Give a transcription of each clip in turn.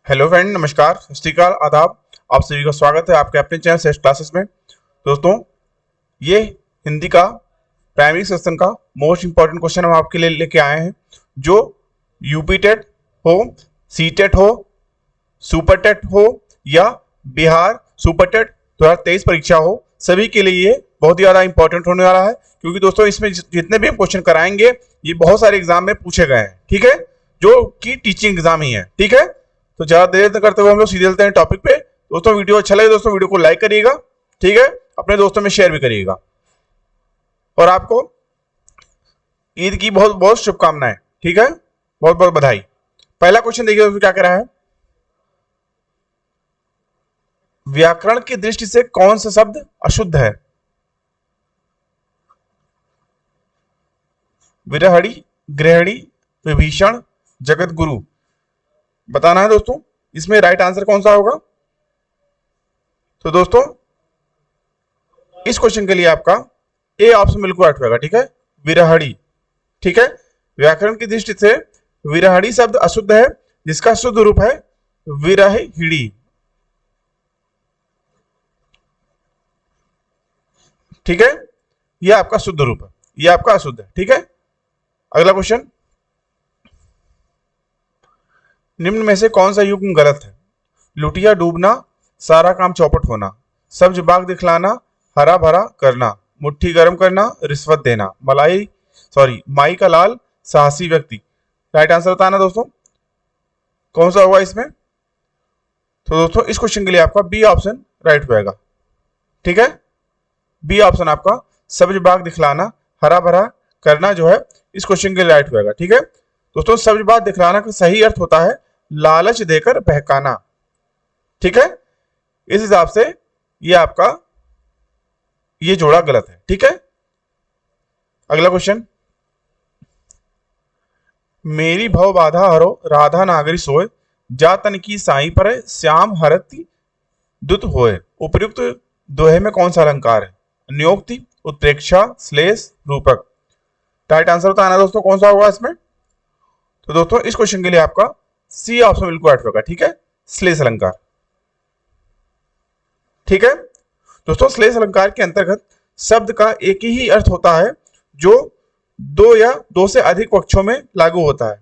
Hello friend, नमस्कार, सत श्री अकाल, आदाब। आप सभी का स्वागत है आपके अपने चैनल सेट क्लासेस में। दोस्तों, ये हिंदी का प्राइमरी सेक्शन का मोस्ट इंपॉर्टेंट क्वेश्चन हम आपके लिए लेके आए हैं। जो यूपी टेट हो, सी टेट हो, सुपर टेट हो या बिहार सुपर टेट 2023 परीक्षा हो, सभी के लिए ये बहुत ही ज़्यादा इंपॉर्टेंट होने वाला है। क्योंकि दोस्तों, इसमें जितने भी हम क्वेश्चन कराएंगे ये बहुत सारे एग्जाम में पूछे गए हैं, ठीक है, जो कि टीचिंग एग्जाम ही है, ठीक है। तो ज्यादा देर न करते हुए हम लोग सीधे चलते हैं टॉपिक पे। दोस्तों, वीडियो अच्छा लगे दोस्तों वीडियो को लाइक करिएगा, ठीक है, अपने दोस्तों में शेयर भी करिएगा। और आपको ईद की बहुत बहुत शुभकामनाएं, ठीक है, बहुत बहुत बधाई। पहला क्वेश्चन देखिए दोस्तों, क्या कह रहा है। व्याकरण की दृष्टि से कौन सा शब्द अशुद्ध है? विरहणी, गृहिणी, विभीषण, जगत गुरु, बताना है दोस्तों। इसमें राइट आंसर कौन सा होगा? तो दोस्तों, इस क्वेश्चन के लिए आपका ए ऑप्शन बिल्कुल राइट होगा, ठीक है, विरहणी, ठीक है। व्याकरण की दृष्टि से विरहणी शब्द अशुद्ध है, जिसका शुद्ध रूप है विरहिणी, ठीक है। यह आपका शुद्ध रूप है, यह आपका अशुद्ध है, ठीक है। अगला क्वेश्चन, निम्न में से कौन सा युग्म गलत है? लुटिया डूबना, सारा काम चौपट होना, सब्ज बाग दिखलाना, हरा भरा करना, मुट्ठी गर्म करना, रिश्वत देना, माई का लाल, साहसी व्यक्ति। राइट आंसर बताना दोस्तों, कौन सा होगा इसमें? तो दोस्तों, इस क्वेश्चन के लिए आपका बी ऑप्शन राइट होगा, ठीक है। बी ऑप्शन आपका सब्ज बाग दिखलाना, हरा भरा करना जो है इस क्वेश्चन के लिए राइट होगा, ठीक है। दोस्तों, सब्ज बाग दिखलाना का सही अर्थ होता है लालच देकर बहकाना, ठीक है। इस हिसाब से ये आपका ये जोड़ा गलत है, ठीक है। अगला क्वेश्चन, मेरी भव बाधा हरो, राधा नागरी सोए, जा तन की साई पर श्याम हरति दुत होए। उपयुक्त दोहे में कौन सा अलंकार है? नियोक्ति, उत्प्रेक्षा, श्लेष, रूपक। राइट आंसर बताना दोस्तों, कौन सा होगा इसमें? तो दोस्तों, इस क्वेश्चन के लिए आपका सी ऑप्शन बिल्कुल राइट होगा, ठीक है, श्लेष अलंकार, ठीक है। दोस्तों, श्लेष अलंकार के अंतर्गत शब्द का एक ही अर्थ होता है जो दो या दो से अधिक पक्षों में लागू होता है,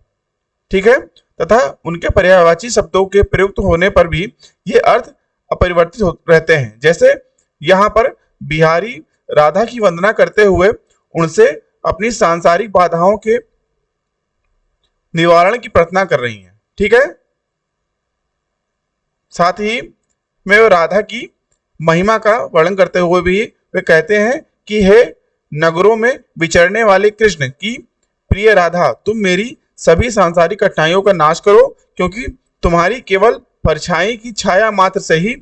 ठीक है, तथा उनके पर्यायवाची शब्दों के प्रयुक्त होने पर भी ये अर्थ अपरिवर्तित रहते हैं। जैसे यहाँ पर बिहारी राधा की वंदना करते हुए उनसे अपनी सांसारिक बाधाओं के निवारण की प्रार्थना कर रही हैं, ठीक है। साथ ही में वो राधा की महिमा का वर्णन करते हुए भी वे कहते हैं कि हे नगरों में विचरने वाले कृष्ण की प्रिय राधा, तुम मेरी सभी सांसारिक कठिनाइयों का नाश करो, क्योंकि तुम्हारी केवल परछाई की छाया मात्र से ही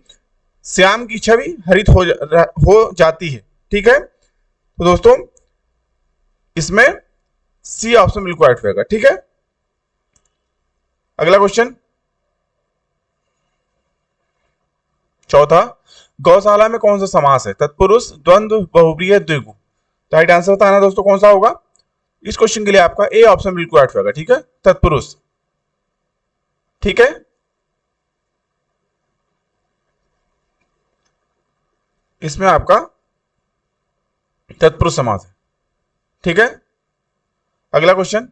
श्याम की छवि हरित हो जाती है, ठीक है। तो दोस्तों, इसमें सी ऑप्शन बिल्कुल राइट होगा, ठीक है। अगला क्वेश्चन, चौथा, गौशाला में कौन सा समास है? तत्पुरुष, द्वंद्व, बहुब्रीहि, द्विगु। राइट आंसर बताना दोस्तों, कौन सा होगा? इस क्वेश्चन के लिए आपका ए ऑप्शन बिल्कुल राइट होगा, ठीक है, तत्पुरुष, ठीक है। इसमें आपका तत्पुरुष समास है, ठीक है। अगला क्वेश्चन,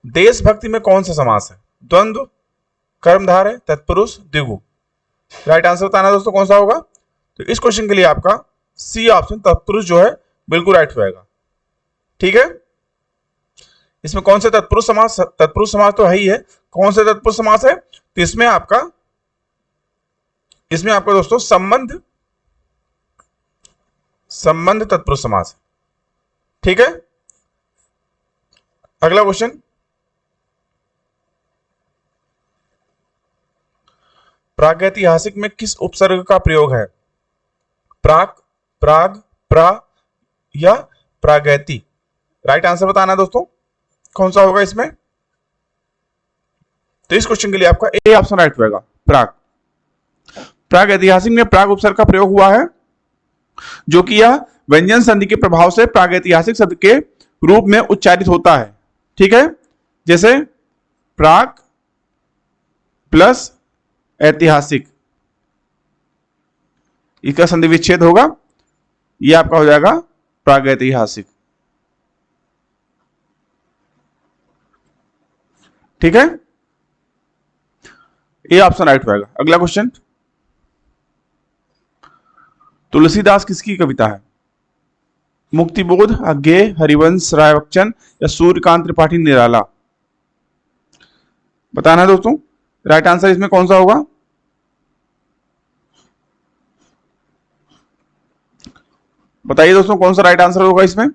देशभक्ति में कौन सा समास है? द्वंद्व, कर्मधार है, तत्पुरुष, द्विगु। राइट आंसर बताना दोस्तों, कौन सा होगा? तो इस क्वेश्चन के लिए आपका सी ऑप्शन तत्पुरुष जो है बिल्कुल राइट होगा, ठीक है। इसमें कौन सा तत्पुरुष समास? तत्पुरुष समास तो है ही है। कौन सा तत्पुरुष समास है? तो इसमें आपका दोस्तों संबंध तत्पुरुष समास, ठीक है। अगला क्वेश्चन, प्रागैतिहासिक में किस उपसर्ग का प्रयोग है? प्राक, प्राग, प्रा या प्रागैति। राइट आंसर बताना दोस्तों, कौन सा होगा इसमें? तो इस क्वेश्चन के लिए आपका ए ऑप्शन राइट होगा, प्राग। प्राग ऐतिहासिक में प्राग उपसर्ग का प्रयोग हुआ है, जो कि यह व्यंजन संधि के प्रभाव से प्रागैतिहासिक शब्द के रूप में उच्चारित होता है। ठीक है, जैसे प्राक प्लस ऐतिहासिक, इसका संधि विच्छेद होगा, यह आपका हो जाएगा प्रागैतिहासिक। ठीक है, ये ऑप्शन राइट होगा। अगला क्वेश्चन, तुलसीदास किसकी कविता है? मुक्तिबोध, अज्ञेय, हरिवंश राय बच्चन या सूर्यकांत त्रिपाठी निराला? बताना है दोस्तों, राइट आंसर इसमें कौन सा होगा? बताइए दोस्तों, कौन सा राइट आंसर होगा इसमें?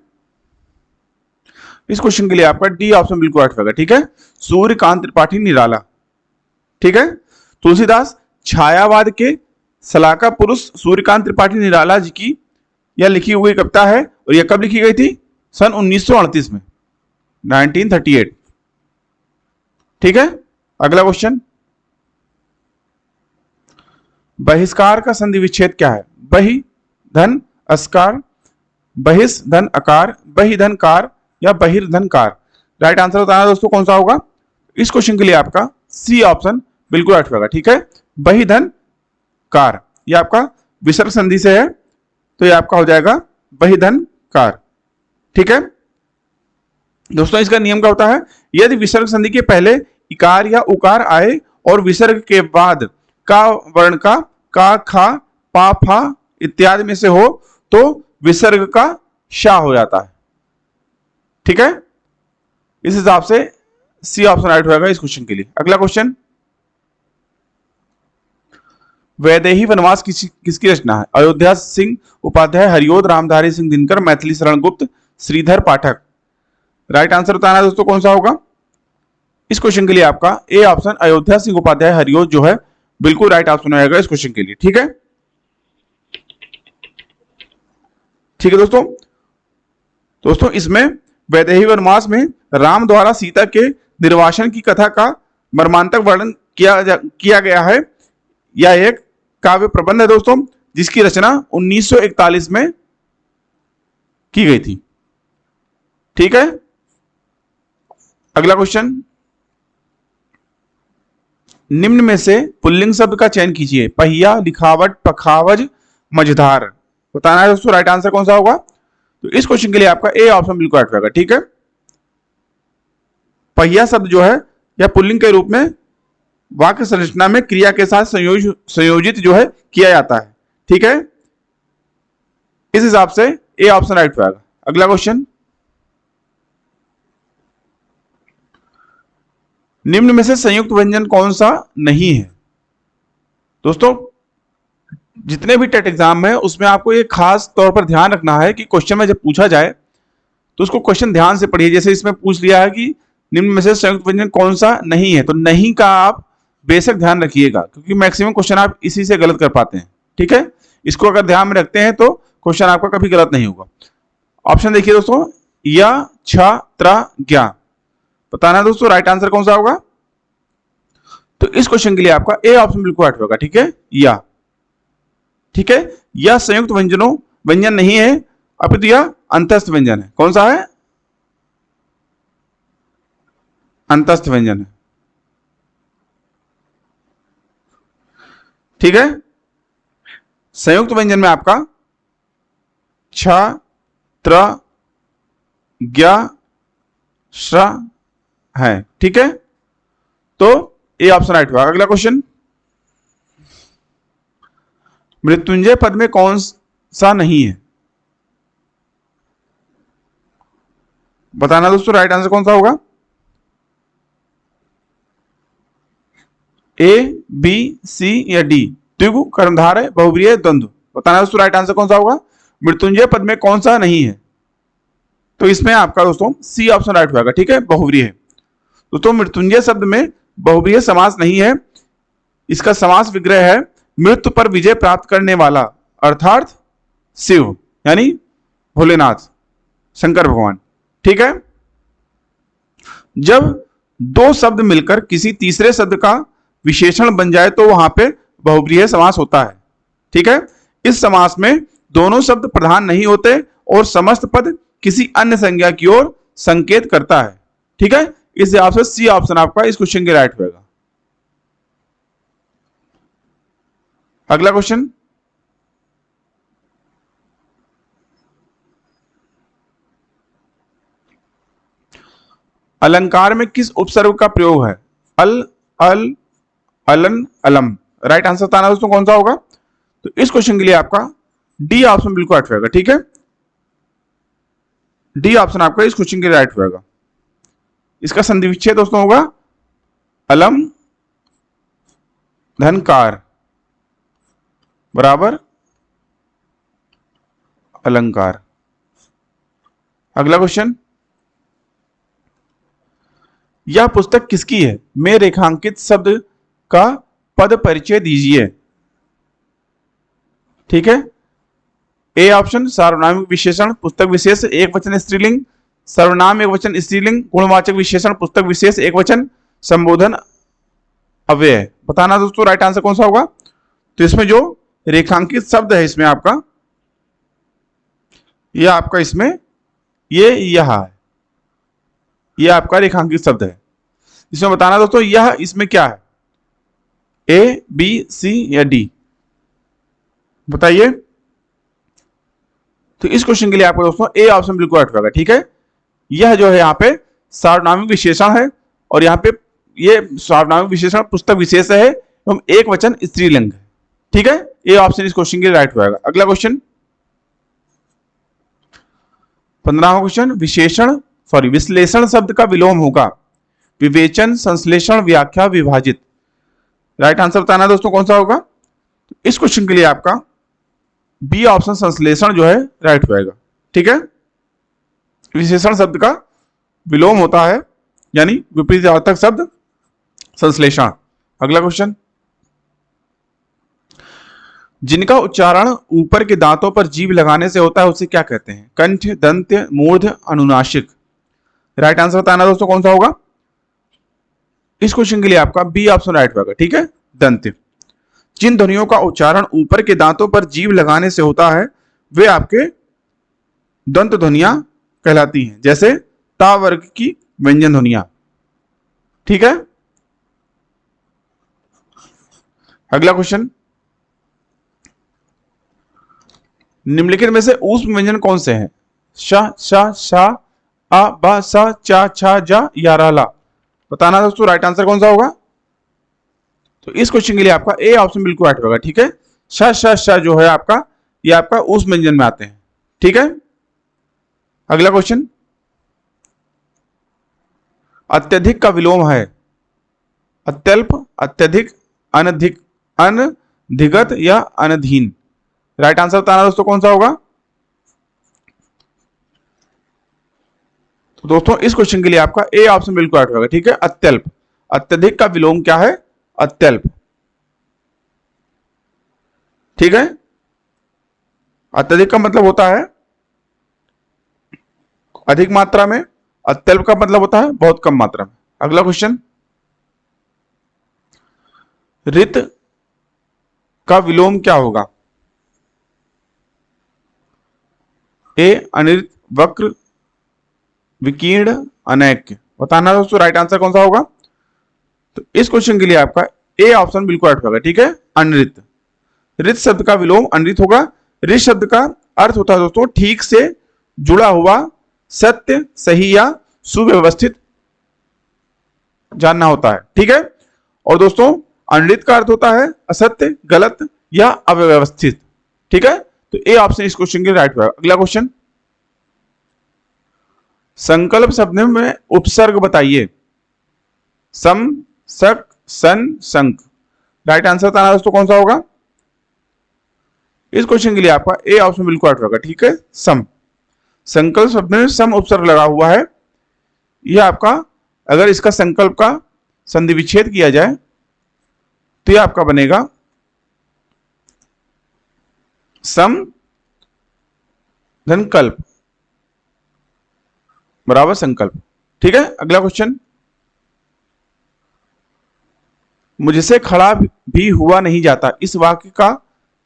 इस क्वेश्चन के लिए आपका डी ऑप्शन बिल्कुल राइट होगा। ठीक है, सूर्यकांत त्रिपाठी निराला। ठीक है, तुलसीदास छायावाद के सलाहकार पुरुष सूर्यकांत त्रिपाठी निराला जी की यह लिखी हुई कविता है, और यह कब लिखी गई थी? सन 1938 में, 1938। ठीक है, अगला क्वेश्चन, बहिष्कार का संधि विच्छेद क्या है? बहि धन अस्कार, बहिष धन अकार, बहि धन कार या बहिर्धन कार? राइट आंसर बताना दोस्तों कौन सा होगा? इस क्वेश्चन के लिए आपका सी ऑप्शन बिल्कुल राइट होगा। ठीक है, बहिधन कार, ये आपका विसर्ग संधि से है, तो ये आपका हो जाएगा बहिधन कार। ठीक है दोस्तों, इसका नियम क्या होता है? यदि विसर्ग संधि के पहले इकार या उकार आए और विसर्ग के बाद का वर्ण का खा पा फा इत्यादि में से हो तो विसर्ग का शा हो जाता है। ठीक है, इस हिसाब से सी ऑप्शन राइट होगा इस क्वेश्चन के लिए। अगला क्वेश्चन, वैदेही वनवास किसकी रचना है? अयोध्या सिंह उपाध्याय, हरिओद रामधारी सिंह दिनकर, मैथिली शरण गुप्त, श्रीधर पाठक? राइट आंसर बताना है दोस्तों कौन सा होगा? इस क्वेश्चन के लिए आपका ए ऑप्शन अयोध्या सिंह उपाध्याय हरिओद जो है बिल्कुल राइट ऑप्शन होगा इस क्वेश्चन के लिए। ठीक है, ठीक है दोस्तों, इसमें वैदेही वनवास में राम द्वारा सीता के निर्वासन की कथा का मर्मांतक वर्णन किया गया है। यह एक काव्य प्रबंध है दोस्तों, जिसकी रचना 1941 में की गई थी। ठीक है, अगला क्वेश्चन, निम्न में से पुल्लिंग शब्द का चयन कीजिए। पहिया, लिखावट, पखावज, मझधार? बताना है दोस्तों राइट आंसर कौन सा होगा? तो इस क्वेश्चन के लिए आपका ए ऑप्शन बिल्कुल राइट होगा। ठीक है, पहिया शब्द जो है यह पुल्लिंग के रूप में वाक्य संरचना में क्रिया के साथ संयोजित जो है किया जाता है। ठीक है, इस हिसाब से ए ऑप्शन राइट होगा। अगला क्वेश्चन, निम्न में से संयुक्त व्यंजन कौन सा नहीं है? दोस्तों, जितने भी टेट एग्जाम है उसमें आपको ये खास तौर पर ध्यान रखना है कि क्वेश्चन में जब पूछा जाए तो उसको क्वेश्चन ध्यान से पढ़िए। जैसे इसमें पूछ लिया है कि निम्न में से संयुक्त व्यंजन कौन सा नहीं है, तो नहीं का आप बेशक ध्यान रखिएगा, क्योंकि मैक्सिमम क्वेश्चन आप इसी से गलत कर पाते हैं। ठीक है, इसको अगर ध्यान में रखते हैं तो क्वेश्चन आपका कभी गलत नहीं होगा। ऑप्शन देखिए दोस्तों, या, छ, त्र, ज्ञा? बताना दोस्तों राइट आंसर कौन सा होगा? तो इस क्वेश्चन के लिए आपका ए ऑप्शन बिल्कुल राइट होगा। ठीक है, या। ठीक है, यह संयुक्त व्यंजन नहीं है, अपितु यह अंतस्थ व्यंजन है। कौन सा है? अंतस्थ व्यंजन है। ठीक है, संयुक्त व्यंजन में आपका छ, त्र, ज्ञ, श्र है। ठीक है, तो ए ऑप्शन राइट होगा। अगला क्वेश्चन, मृत्युंजय पद में कौन सा नहीं है? बताना दोस्तों राइट आंसर कौन सा होगा? ए, बी, सी या डी? द्विगु, कर्मधारय, बहुव्रीहि, द्वंद्व? बताना दोस्तों राइट आंसर कौन सा होगा? मृत्युंजय पद में कौन सा नहीं है? तो इसमें आपका दोस्तों सी ऑप्शन राइट होगा। ठीक है, बहुव्रीहि। दोस्तों, मृत्युंजय शब्द में बहुव्रीहि समास नहीं है, इसका समास विग्रह है मृत्यु पर विजय प्राप्त करने वाला, अर्थात शिव यानी भोलेनाथ, शंकर भगवान। ठीक है, जब दो शब्द मिलकर किसी तीसरे शब्द का विशेषण बन जाए तो वहां पे बहुव्रीहि समास होता है। ठीक है, इस समास में दोनों शब्द प्रधान नहीं होते और समस्त पद किसी अन्य संज्ञा की ओर संकेत करता है। ठीक है, इस जवाब से सी ऑप्शन आपका इस क्वेश्चन के राइट होगा। अगला क्वेश्चन, अलंकार में किस उपसर्ग का प्रयोग है? अल, अल, अलन, अलम। राइट आंसर बताना दोस्तों कौन सा होगा? तो इस क्वेश्चन के लिए आपका डी ऑप्शन बिल्कुल राइट होगा। ठीक है, डी ऑप्शन आपका इस क्वेश्चन के लिए राइट होगा। इसका संधि विच्छेद दोस्तों होगा अलम धनकार बराबर अलंकार। अगला क्वेश्चन, यह पुस्तक किसकी है? में रेखांकित शब्द का पद परिचय दीजिए। ठीक है, ए ऑप्शन सार्वनामिक विशेषण पुस्तक विशेष एक वचन स्त्रीलिंग, सर्वनाम एक वचन स्त्रीलिंग, गुणवाचक विशेषण पुस्तक विशेष एक वचन, संबोधन अव्यय। बताना दोस्तों राइट आंसर कौन सा होगा? तो इसमें जो रेखांकित शब्द है इसमें आपका यह आपका इसमें यह है, यह आपका रेखांकित शब्द है। इसमें बताना दोस्तों यह इसमें क्या है, ए, बी, सी या डी? बताइए। तो इस क्वेश्चन के लिए आपको दोस्तों ए ऑप्शन बिल्कुल राइट होगा। ठीक है, यह जो है यहाँ पे सार्वनामिक विशेषण है और यहाँ पे ये सार्वनामिक विशेषण पुस्तक विशेष है एवं एक वचन स्त्रीलिंग है। ठीक है, ए ऑप्शन इस क्वेश्चन के लिए राइट होगा। अगला क्वेश्चन 15वां क्वेश्चन, विश्लेषण शब्द का विलोम होगा विवेचन, संश्लेषण, व्याख्या, विभाजित। राइट आंसर बताना दोस्तों कौन सा होगा? तो इस क्वेश्चन के लिए आपका बी ऑप्शन संश्लेषण जो है राइट होगा। ठीक है, विशेषण शब्द का विलोम होता है यानी विपरीतार्थक शब्द संश्लेषण। अगला क्वेश्चन, जिनका उच्चारण ऊपर के दांतों पर जीभ लगाने से होता है उसे क्या कहते हैं? कंठ, दंत, मूर्ध, अनुनासिक। राइट आंसर बताना दोस्तों कौन सा होगा? इस क्वेश्चन के लिए आपका बी ऑप्शन राइट होगा। ठीक है, दंत। जिन ध्वनियों का उच्चारण ऊपर के दांतों पर जीभ लगाने से होता है वे आपके दंत ध्वनियां कहलाती हैं, जैसे ता वर्ग की व्यंजन ध्वनियां। ठीक है, अगला क्वेश्चन, निम्नलिखित में से ऊष्म व्यंजन कौन से हैं? श, श, शा, आ, बा, सा, चा, छा, जा या रा। बताना दोस्तों राइट आंसर कौन सा होगा? तो इस क्वेश्चन के लिए आपका ए ऑप्शन बिल्कुल राइट होगा। ठीक है, श, श, श जो है आपका ये आपका ऊष्म व्यंजन में आते हैं। ठीक है, अगला क्वेश्चन, अत्यधिक का विलोम है अत्यल्प, अत्यधिक, अनधिक, अनधिगत या अनधीन। राइट आंसर बताना दोस्तों कौन सा होगा? तो दोस्तों इस क्वेश्चन के लिए आपका ए ऑप्शन बिल्कुल राइट होगा। ठीक है, अत्यल्प। अत्यधिक का विलोम क्या है? अत्यल्प। ठीक है, अत्यधिक का मतलब होता है अधिक मात्रा में, अत्यल्प का मतलब होता है बहुत कम मात्रा में। अगला क्वेश्चन, रित का विलोम क्या होगा? ए, अनित, वक्र, विकीर्ण, अनैक्य। बताना दोस्तों राइट आंसर कौन सा होगा? तो इस क्वेश्चन के लिए आपका ए ऑप्शन बिल्कुल राइट होगा। ठीक है, अनृत। रित शब्द का विलोम अनृत होगा। रित शब्द का अर्थ होता है दोस्तों ठीक से जुड़ा हुआ, सत्य, सही या सुव्यवस्थित जानना होता है। ठीक है, और दोस्तों अनृत का अर्थ होता है असत्य, गलत या अव्यवस्थित। ठीक है, तो ए ऑप्शन इस क्वेश्चन के राइट होगा। अगला क्वेश्चन, संकल्प शब्द में उपसर्ग बताइए। सम, सक, सन, संक। राइट आंसर बताना दोस्तों कौन सा होगा? इस क्वेश्चन के लिए आपका ए ऑप्शन बिल्कुल राइट होगा। ठीक है, सम। संकल्प शब्द में सम उपसर्ग लगा हुआ है। यह आपका अगर इसका संकल्प का संधि विच्छेद किया जाए तो यह आपका बनेगा सम धन कल्प बराबर संकल्प। ठीक है, अगला क्वेश्चन, मुझसे खड़ा भी हुआ नहीं जाता इस वाक्य का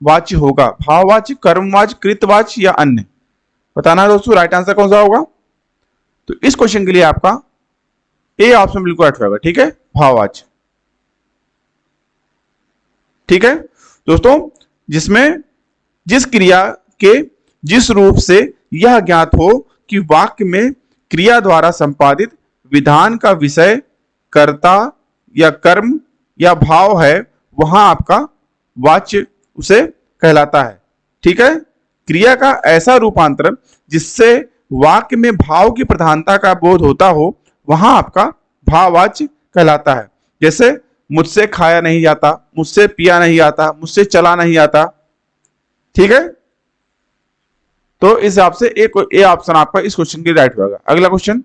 वाच्य होगा? भाववाच्य, कर्मवाच्य, कृतवाच्य या अन्य? बताना है दोस्तों, राइट आंसर कौन सा होगा? तो इस क्वेश्चन के लिए आपका ए ऑप्शन बिल्कुल राइट होगा। ठीक है, भाववाच्य। ठीक है दोस्तों, जिसमें जिस क्रिया के जिस रूप से यह ज्ञात हो कि वाक्य में क्रिया द्वारा संपादित विधान का विषय कर्ता या कर्म या भाव है, वहां आपका वाच्य उसे कहलाता है। ठीक है, क्रिया का ऐसा रूपांतर जिससे वाक्य में भाव की प्रधानता का बोध होता हो, वहां आपका भाववाच्य कहलाता है। जैसे मुझसे खाया नहीं जाता, मुझसे पिया नहीं जाता, मुझसे चला नहीं आता। ठीक है, तो इस हिसाब से ए ऑप्शन आपका इस क्वेश्चन के राइट होगा। अगला क्वेश्चन,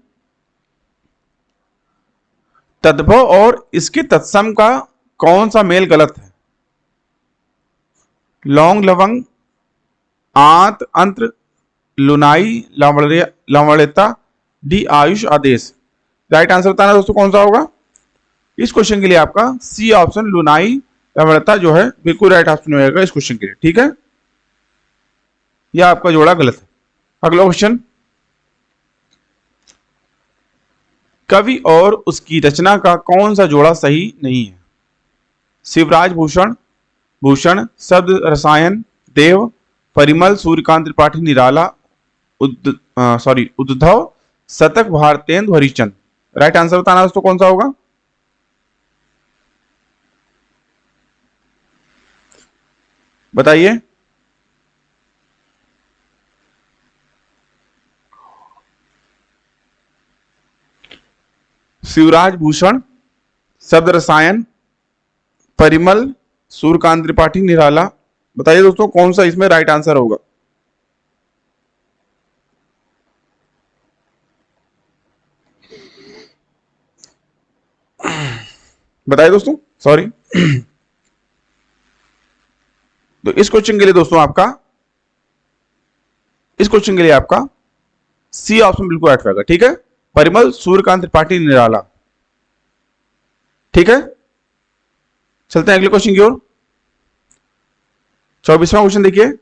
तद्भव और इसके तत्सम का कौन सा मेल गलत है? लौंग लवंग, आंत अंत्र, लुनाई लवणता, डी आयुष आदेश। राइट आंसर बताना दोस्तों कौन सा होगा? इस क्वेश्चन के लिए आपका सी ऑप्शन लुनाई लवणता जो है बिल्कुल राइट ऑप्शन होगा इस क्वेश्चन के लिए। ठीक है, यह आपका जोड़ा गलत है। अगला क्वेश्चन, कवि और उसकी रचना का कौन सा जोड़ा सही नहीं है? शिवराज भूषण, भूषण, शब्द रसायन, देव, परिमल, सूर्यकांत त्रिपाठी निराला, उद्धव, शतक भारतेंदु हरिश्चंद्र। राइट आंसर बताना दोस्तों कौन सा होगा? बताइए। शिवराज भूषण, शब्द रसायन, परिमल, सूर्यकांत त्रिपाठी निराला। बताइए दोस्तों कौन सा इसमें राइट आंसर होगा? बताइए दोस्तों, सॉरी। तो इस क्वेश्चन के लिए दोस्तों आपका सी ऑप्शन बिल्कुल राइट होगा। ठीक है, परिमल, सूर्यकांत त्रिपाठी निराला। ठीक है, चलते हैं अगले क्वेश्चन की ओर। 24वां क्वेश्चन देखिए,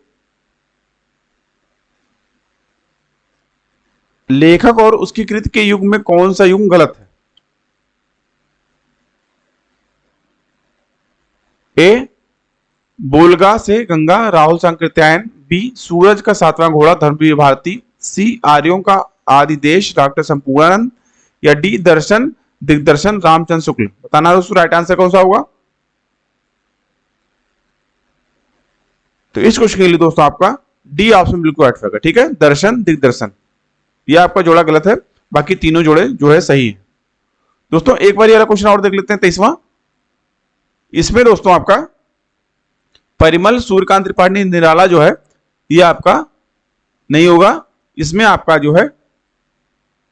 लेखक और उसकी कृति के युग में कौन सा युग गलत है? ए बोलगा से गंगा राहुल सांकृत्यायन, बी सूरज का सातवां घोड़ा धर्मवीर भारती, सी आर्यों का आदि देश डॉक्टर संपूर्णानंद, या डी दर्शन दिग्दर्शन रामचंद्र शुक्ल। बताना दोस्तों राइट आंसर कौन सा होगा? तो इस क्वेश्चन के लिए दोस्तों आपका डी ऑप्शन बिल्कुल राइट होगा। ठीक है, दर्शन दिग्दर्शन, यह आपका जोड़ा गलत है, बाकी तीनों जोड़े जो है सही है। दोस्तों एक बार ये वाला क्वेश्चन और देख लेते हैं, 23वां। इसमें दोस्तों आपका परिमल, सूर्यकांत त्रिपाठी निराला जो है ये आपका नहीं होगा। इसमें आपका जो है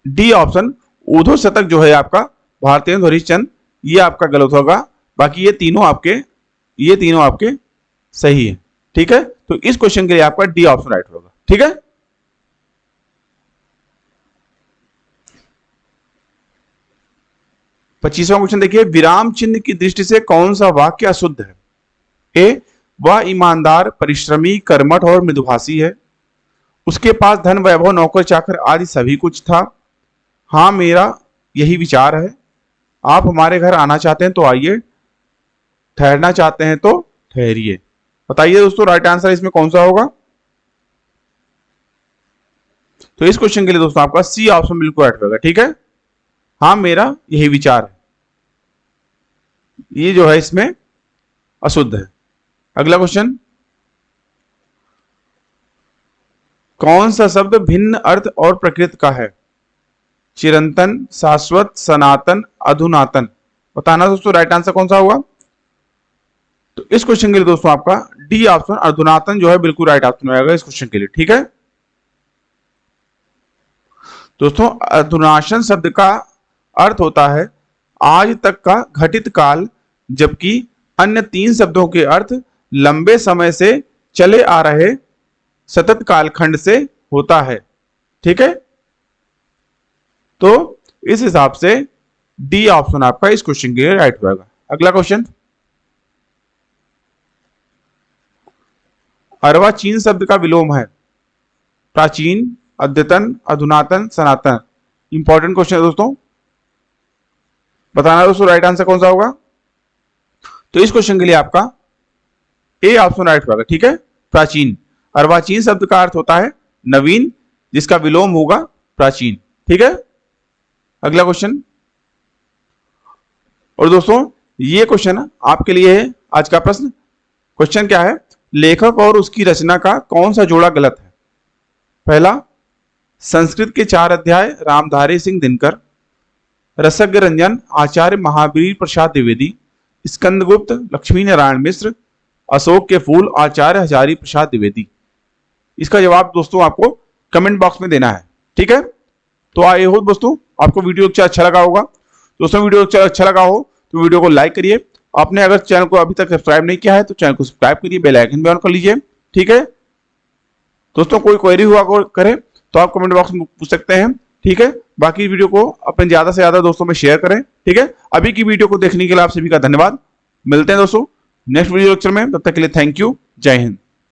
डी ऑप्शन उद्धव शतक जो है आपका भारतेंदु हरिश्चंद्र, ये आपका गलत होगा। बाकी ये तीनों आपके सही है। ठीक है, तो इस क्वेश्चन के लिए आपका डी ऑप्शन राइट होगा। ठीक है, पच्चीसवां क्वेश्चन देखिए, विराम चिन्ह की दृष्टि से कौन सा वाक्य अशुद्ध है? ए वह ईमानदार, परिश्रमी, कर्मठ और मृदुभाषी है, उसके पास धन, वैभव, नौकर चाकर आदि सभी कुछ था। हाँ मेरा यही विचार है, आप हमारे घर आना चाहते हैं तो आइए, ठहरना चाहते हैं तो ठहरिए। बताइए दोस्तों राइट आंसर इसमें कौन सा होगा? तो इस क्वेश्चन के लिए दोस्तों आपका सी ऑप्शन बिल्कुल राइट होगा। ठीक है, हाँ मेरा यही विचार है, ये जो है इसमें अशुद्ध है। अगला क्वेश्चन, कौन सा शब्द भिन्न अर्थ और प्रकृति का है? चिरंतन, शाश्वत, सनातन, अधुनातन। बताना दोस्तों राइट आंसर कौन सा होगा? तो इस क्वेश्चन के लिए दोस्तों आपका डी ऑप्शन अधुनातन जो है बिल्कुल राइट ऑप्शन होगा इस क्वेश्चन के लिए। ठीक है दोस्तों, अधुनाशन शब्द का अर्थ होता है आज तक का घटित काल, जबकि अन्य तीन शब्दों के अर्थ लंबे समय से चले आ रहे सतत कालखंड से होता है। ठीक है, तो इस हिसाब से डी ऑप्शन आपका इस क्वेश्चन के लिए राइट होगा। अगला क्वेश्चन, अर्वाचीन शब्द का विलोम है? प्राचीन, अद्यतन, अधुनातन, सनातन। इंपॉर्टेंट क्वेश्चन है दोस्तों, बताना दोस्तों राइट आंसर कौन सा होगा। तो इस क्वेश्चन के लिए आपका ए ऑप्शन राइट होगा, ठीक है, प्राचीन। अर्वाचीन शब्द का अर्थ होता है नवीन, जिसका विलोम होगा प्राचीन, ठीक है। अगला क्वेश्चन, और दोस्तों ये क्वेश्चन आपके लिए है आज का प्रश्न। क्वेश्चन क्या है, लेखक और उसकी रचना का कौन सा जोड़ा गलत है? पहला, संस्कृत के 4 अध्याय रामधारी सिंह दिनकर, रसज्ञ रंजन आचार्य महावीर प्रसाद द्विवेदी, स्कंदगुप्त लक्ष्मी नारायण मिश्र, अशोक के फूल आचार्य हजारी प्रसाद द्विवेदी। इसका जवाब दोस्तों आपको कमेंट बॉक्स में देना है, ठीक है। तो आई होप दोस्तों आपको वीडियो अच्छा लगा होगा। दोस्तों वीडियो अच्छा लगा हो तो वीडियो को लाइक करिए। आपने अगर चैनल को अभी तक सब्सक्राइब नहीं किया है तो चैनल को सब्सक्राइब करिए, बेल आइकन भी ऑन कर लीजिए, ठीक है। दोस्तों कोई क्वेरी हुआ करे तो आप कमेंट बॉक्स में पूछ सकते हैं, ठीक है। बाकी वीडियो को अपने ज्यादा से ज्यादा दोस्तों में शेयर करें, ठीक है। अभी की वीडियो को देखने के लिए आप सभी का धन्यवाद। मिलते हैं दोस्तों नेक्स्ट वीडियो लेक्चर में, तब तक के लिए थैंक यू, जय हिंद।